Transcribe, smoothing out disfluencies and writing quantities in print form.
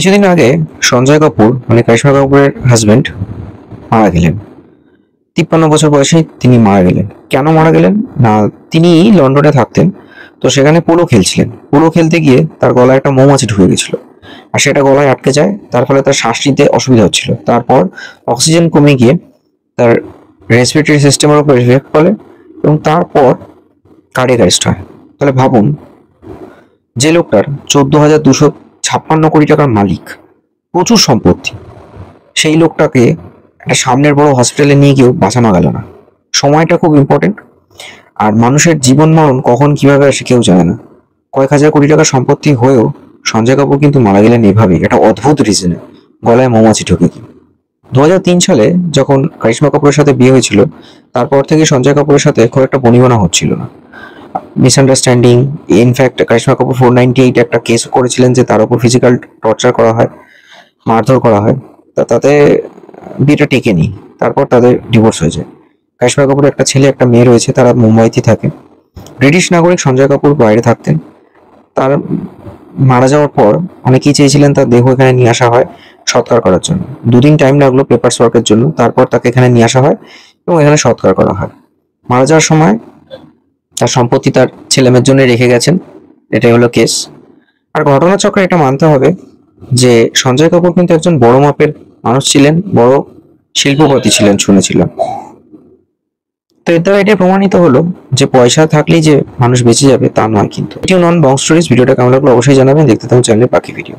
কিছুদিন আগে সঞ্জয় কাপুর মানে কারিশমা কাপুরের হাজবেন্ড মারা গেলেন। 53 বছর বয়সে তিনি মারা গেলেন। কেন মারা গেলেন না, তিনি লন্ডনে থাকতেন, তো সেখানে পোলো খেলছিলেন। পোলো খেলতে গিয়ে তার গলায় একটা মৌমাছি ঢুকে গেছিল, আর সেটা গলায় আটকে যায়। তার ফলে তার শ্বাস নিতে অসুবিধা হচ্ছিল। তারপর অক্সিজেন কমে গিয়ে তার রেসপিরেটরি সিস্টেমের উপর ইফেক্ট ফলে এবং তারপর কার্ডিয়াক অ্যারেস্ট হয়। তাহলে ভাবুন, যে লোকটার 14,256 কোটি টাকার মালিক, প্রচুর সম্পত্তি, সেই লোকটাকে একটা সামনের বড় হসপিটালে নিয়ে গিয়েও বাঁচানো গেল না। সময়টা খুব ইম্পর্টেন্ট। আর মানুষের জীবন মরণ কখন কিভাবে আসে কেউ জানে না। কয়েক হাজার কোটি টাকার সম্পত্তি হয়েও সঞ্জয় কাপুর কিন্তু মারা গেলেন এভাবেই, একটা অদ্ভুত রিজনে, গলায় মৌমাছি ঢুকে গিয়ে। 2003 সালে যখন কারিশমা কাপুরের সাথে বিয়ে হয়েছিল, তারপর থেকে সঞ্জয় কাপুরের সাথে খুব একটা বনিবনা হচ্ছিল না, মিসআন্ডারস্ট্যান্ডিং। ইনফ্যাক্ট কারিশমা কাপুর 498 একটা কেস করেছিলেন যে তার উপর ফিজিক্যাল টর্চার করা হয়, মারধর করা হয়। তাতে বিয়েটা টেকেনি। তারপর তাদের ডিভোর্স হয়ে যায়। কারিশমা কাপুরের একটা ছেলে একটা মেয়ে রয়েছে, তারা মুম্বাইতে থাকে। ব্রিটিশ নাগরিক সঞ্জয় কাপুর বাইরে থাকতেন। তার মারা যাওয়ার পর অনেকেই চেয়েছিলেন তার দেহ এখানে নিয়ে আসা হয় সৎকার করার জন্য। দুদিন টাইম লাগলো পেপারস ওয়ার্কের জন্য, তারপর তাকে এখানে নিয়ে আসা হয় এবং এখানে সৎকার করা হয়। মারা যাওয়ার সময় তার সম্পত্তি তার ছেলেমেয়ের জন্য রেখে গেছেন, এটাই হলো কেস। আর ঘটনাচক্রে এটা মানতে হবে যে সঞ্জয় কাপুর কিন্তু একজন বড় মাপের মানুষ ছিলেন, বড় শিল্পপতি ছিলেন শুনেছিলাম। তো এর দ্বারা এটা প্রমাণিত হলো যে পয়সা থাকলেই যে মানুষ বেঁচে যাবে তা নয়। কিন্তু এটিও নন বং স্টোরিজ। ভিডিওটা কেমন লাগলো অবশ্যই জানাবেন। দেখতে থাকুন চ্যানেলের বাকি ভিডিও।